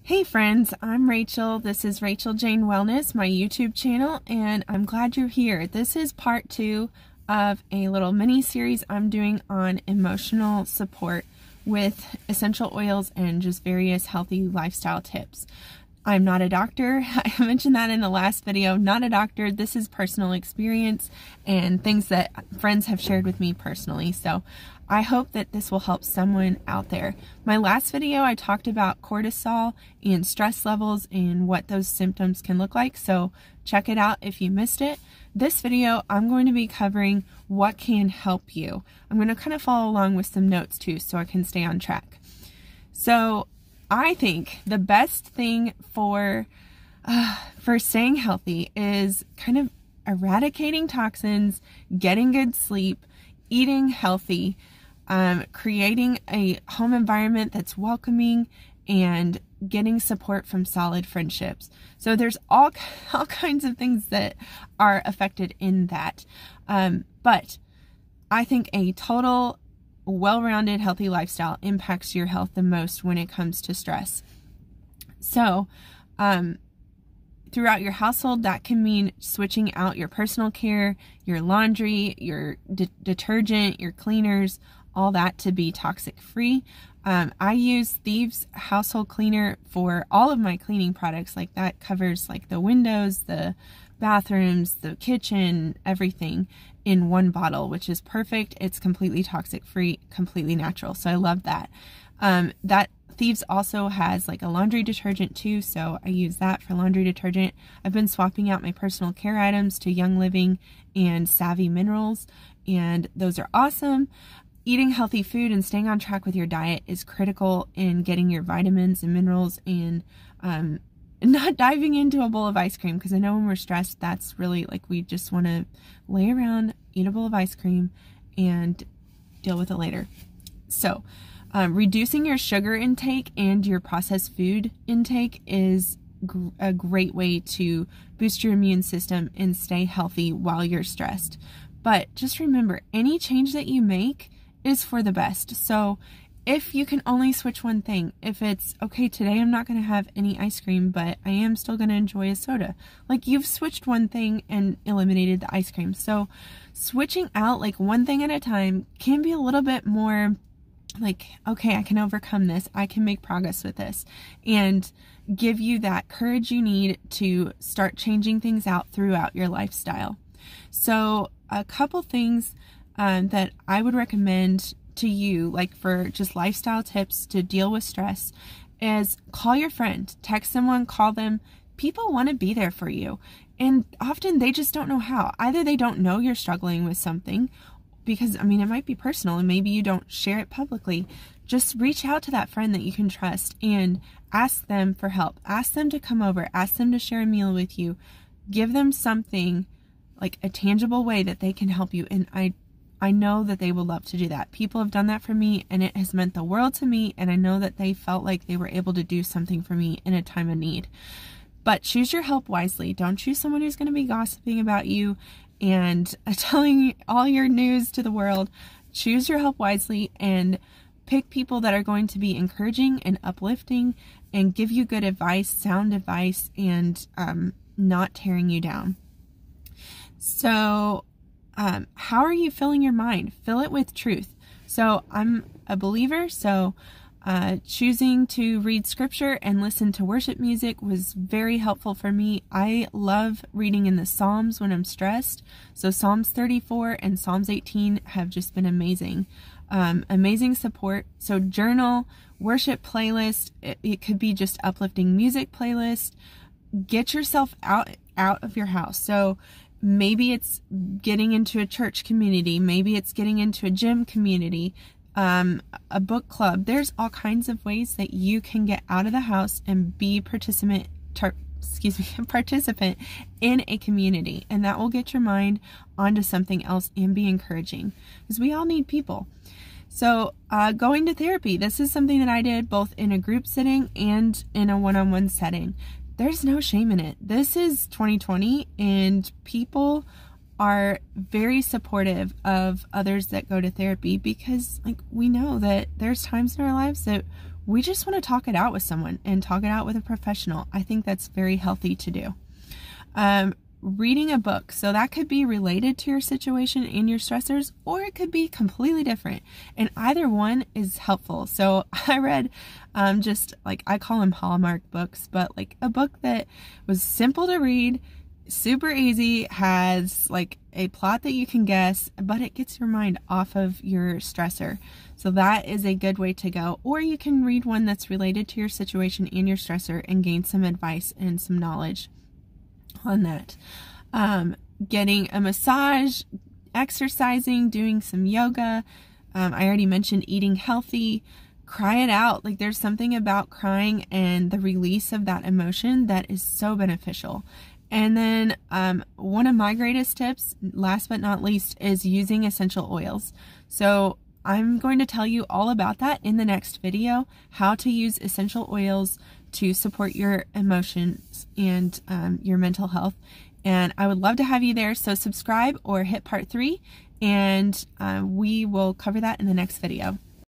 Hey friends, I'm Rachel. This is Rachel Jane Wellness, my YouTube channel, and I'm glad you're here. This is part 2 of a little mini series I'm doing on emotional support with essential oils and just various healthy lifestyle tips. I'm not a doctor. I mentioned that in the last video. Not a doctor. This is personal experience and things that friends have shared with me personally. So I hope that this will help someone out there. My last video, I talked about cortisol and stress levels and what those symptoms can look like. So check it out if you missed it. This video, I'm going to be covering what can help you. I'm going to kind of follow along with some notes too, so I can stay on track. So I think the best thing for staying healthy is kind of eradicating toxins, getting good sleep, eating healthy, creating a home environment that's welcoming, and getting support from solid friendships. So there's all kinds of things that are affected in that. But I think a total well-rounded healthy lifestyle impacts your health the most when it comes to stress. So throughout your household, that can mean switching out your personal care, your laundry, your detergent, your cleaners, all that to be toxic free. I use Thieves household cleaner for all of my cleaning products. Like that covers like the windows, the bathrooms, the kitchen, everything in one bottle, which is perfect. It's completely toxic free, completely natural. So I love that. That Thieves also has like a laundry detergent too. So I use that for laundry detergent. I've been swapping out my personal care items to Young Living and Savvy Minerals, and those are awesome. Eating healthy food and staying on track with your diet is critical in getting your vitamins and minerals, and not diving into a bowl of ice cream, because I know when we're stressed, that's really like we just want to lay around, eat a bowl of ice cream, and deal with it later. So reducing your sugar intake and your processed food intake is a great way to boost your immune system and stay healthy while you're stressed. But just remember, any change that you make is for the best. So if you can only switch one thing, if it's, okay, today I'm not going to have any ice cream, but I am still going to enjoy a soda. Like, you've switched one thing and eliminated the ice cream. So switching out like one thing at a time can be a little bit more like, okay, I can overcome this. I can make progress with this, and give you that courage you need to start changing things out throughout your lifestyle. So a couple things that I would recommend to you, like for just lifestyle tips to deal with stress, is call your friend, text someone, call them. People want to be there for you, and often they just don't know how. Either they don't know you're struggling with something, because I mean, it might be personal and maybe you don't share it publicly. Just reach out to that friend that you can trust and ask them for help. Ask them to come over, ask them to share a meal with you. Give them something, like a tangible way that they can help you, and I know that they will love to do that. People have done that for me, and it has meant the world to me, and I know that they felt like they were able to do something for me in a time of need. But choose your help wisely. Don't choose someone who's going to be gossiping about you and telling all your news to the world. Choose your help wisely and pick people that are going to be encouraging and uplifting and give you good advice, sound advice, and not tearing you down. So how are you filling your mind? Fill it with truth. So I'm a believer, so choosing to read scripture and listen to worship music was very helpful for me. I love reading in the Psalms when I'm stressed. So Psalms 34 and Psalms 18 have just been amazing. Amazing support. So journal, worship playlist. It could be just uplifting music playlist. Get yourself out of your house. So maybe it's getting into a church community. Maybe it's getting into a gym community, a book club. There's all kinds of ways that you can get out of the house and be participant in a community. And that will get your mind onto something else and be encouraging, because we all need people. So going to therapy. This is something that I did both in a group setting and in a one-on-one setting. There's no shame in it. This is 2020, and people are very supportive of others that go to therapy, because like we know that there's times in our lives that we just want to talk it out with someone and talk it out with a professional. I think that's very healthy to do. Reading a book. So that could be related to your situation and your stressors, or it could be completely different. And either one is helpful. So I read just like, I call them Hallmark books, but like a book that was simple to read, super easy, has like a plot that you can guess, but it gets your mind off of your stressor. So that is a good way to go. Or you can read one that's related to your situation and your stressor and gain some advice and some knowledge on that. Getting a massage, exercising, doing some yoga. I already mentioned eating healthy. Cry it out. Like, there's something about crying and the release of that emotion that is so beneficial. And then one of my greatest tips, last but not least, is using essential oils. So I'm going to tell you all about that in the next video, how to use essential oils to support your emotions and your mental health. And I would love to have you there. So subscribe or hit part 3, and we will cover that in the next video.